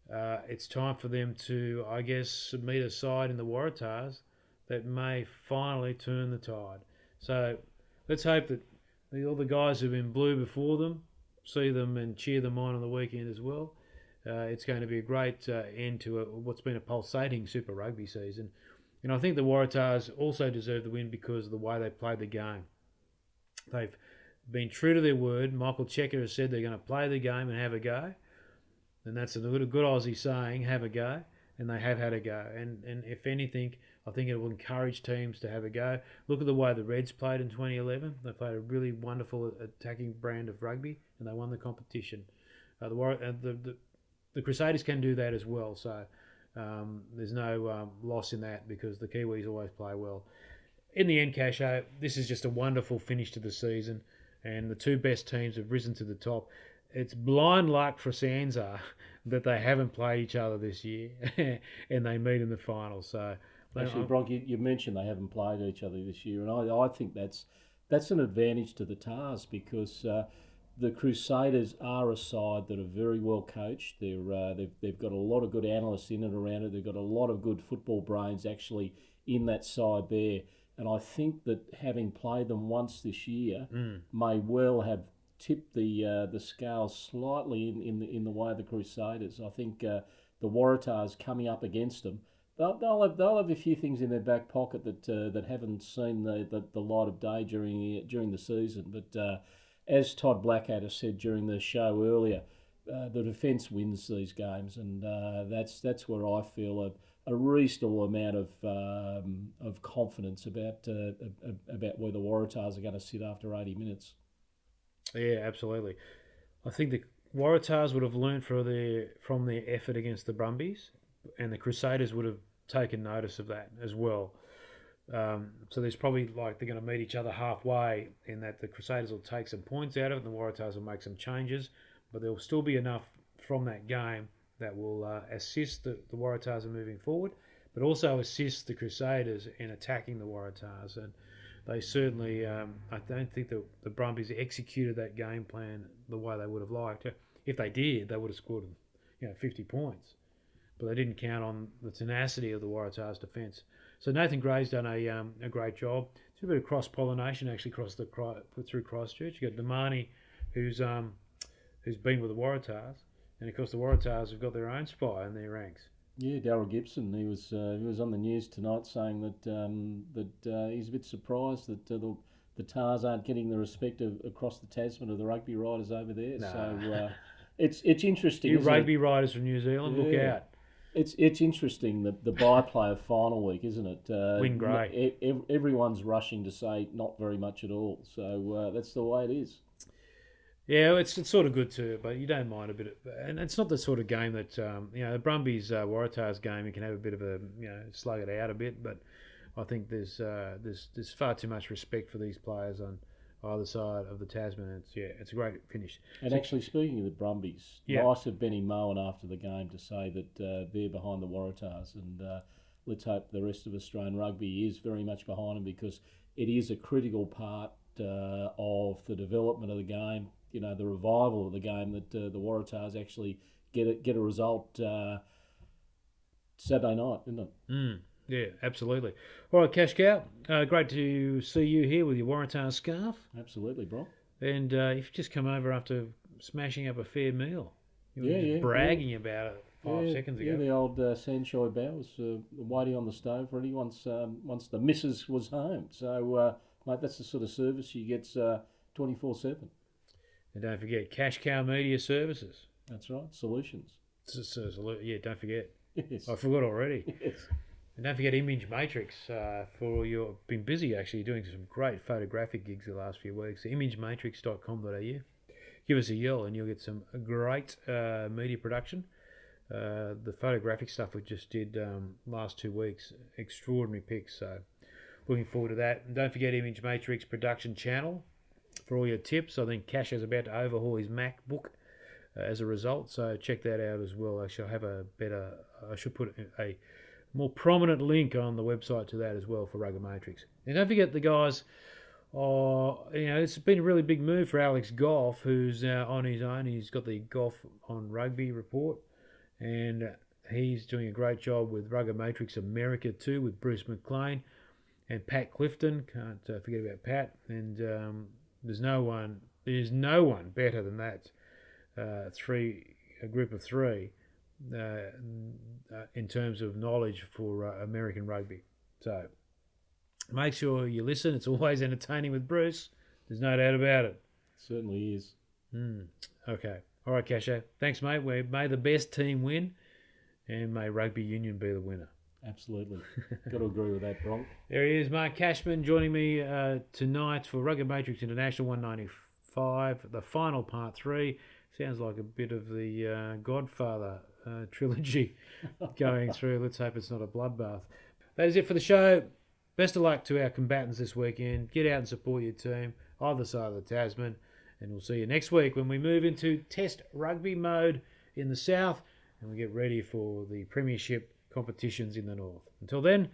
It's time for them to, I guess, meet a side in the Waratahs that may finally turn the tide. So let's hope that all the guys who've been blue before them see them and cheer them on the weekend as well. It's going to be a great end to what's been a pulsating Super Rugby season. And I think the Waratahs also deserve the win because of the way they played the game. They've been true to their word. Michael Checker has said they're going to play the game and have a go. And that's a good Aussie saying, have a go. And they have had a go. And if anything, I think it will encourage teams to have a go. Look at the way the Reds played in 2011. They played a really wonderful attacking brand of rugby, and they won the competition. The Crusaders can do that as well. So there's no loss in that because the Kiwis always play well. In the end, Casho, this is just a wonderful finish to the season. And the 2 best teams have risen to the top. it's blind luck for Sansa that they haven't played each other this year and they meet in the final. So actually, Bronk, you mentioned they haven't played each other this year, and I think that's an advantage to the Tars because the Crusaders are a side that are very well coached. They've got a lot of good analysts in and around it. They've got a lot of good football brains actually in that side there. And I think that having played them once this year may well have tipped the scale slightly in the way of the Crusaders. I think the Waratahs coming up against them, they'll have a few things in their back pocket that haven't seen the light of day during the season. But as Todd Blackadder said during the show earlier, the defence wins these games, and that's where I feel a reasonable amount of confidence about where the Waratahs are going to sit after 80 minutes. Yeah, absolutely. I think the Waratahs would have learned from their effort against the Brumbies, and the Crusaders would have taken notice of that as well. So there's probably they're going to meet each other halfway in that the Crusaders will take some points out of it and the Waratahs will make some changes, but there will still be enough from that game that will assist the Waratahs in moving forward, but also assist the Crusaders in attacking the Waratahs. And they certainly, I don't think the Brumbies executed that game plan the way they would have liked. If they did, they would have scored 50 points. But they didn't count on the tenacity of the Waratahs' defence. So Nathan Gray's done a great job. It's a bit of cross-pollination actually through Christchurch. You've got Damani, who's been with the Waratahs, and of course the Waratahs have got their own spy in their ranks. Yeah, Daryl Gibson. He was on the news tonight saying that he's a bit surprised that the Tars aren't getting the respect across the Tasman of the rugby riders over there. No. So it's interesting. You rugby riders from New Zealand, look out. It's interesting the byplay of final week, isn't it? Win Grey. Everyone's rushing to say not very much at all. So that's the way it is. Yeah, it's sort of good too, but you don't mind a bit and it's not the sort of game that the Brumbies Waratahs game. You can have a bit of a slug it out a bit, but I think there's far too much respect for these players on either side of the Tasman. It's a great finish. And actually, speaking of the Brumbies, nice of Benny Mowen after the game to say that they're behind the Waratahs, and let's hope the rest of Australian rugby is very much behind them because it is a critical part of the development of the game. The revival of the game that the Waratahs actually get a result Saturday night, isn't it? Yeah, absolutely. All right, Cash Cow, great to see you here with your Waratahs scarf. Absolutely, bro. And you've just come over after smashing up a fair meal. You were bragging about it 5 seconds ago. Yeah, the old Sanshoi Bao was waiting on the stove ready once the missus was home. So, mate, that's the sort of service she gets 24/7. And don't forget, Cash Cow Media Services. That's right, solutions. Yeah, don't forget. Yes. I forgot already. Yes. And don't forget ImageMatrix for you've been busy actually doing some great photographic gigs the last few weeks. ImageMatrix.com.au. Give us a yell and you'll get some great media production. The photographic stuff we just did last 2 weeks, extraordinary pics. So looking forward to that. And don't forget ImageMatrix production channel for all your tips. I think Cash is about to overhaul his MacBook as a result, so check that out as well. Actually, I should put a more prominent link on the website to that as well for RuggaMatrix. And don't forget the guys, it's been a really big move for Alex Goff, who's on his own. He's got the Golf on Rugby report, and he's doing a great job with RuggaMatrix America too, with Bruce McLean and Pat Clifton. Can't forget about Pat. And there's no one better than that. A group of three in terms of knowledge for American rugby. So make sure you listen. It's always entertaining with Bruce. There's no doubt about it. Certainly is. Okay. All right, Casho. Thanks, mate. May the best team win, and may rugby union be the winner. Absolutely. Got to agree with that, Bronk. There he is, Mark Cashman, joining me tonight for RuggaMatrix International 195, the final part 3. Sounds like a bit of the Godfather trilogy going through. Let's hope it's not a bloodbath. That is it for the show. Best of luck to our combatants this weekend. Get out and support your team, either side of the Tasman. And we'll see you next week when we move into Test rugby mode in the south and we get ready for the premiership competitions in the north. Until then,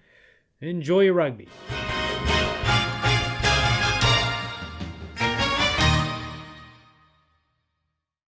enjoy your rugby.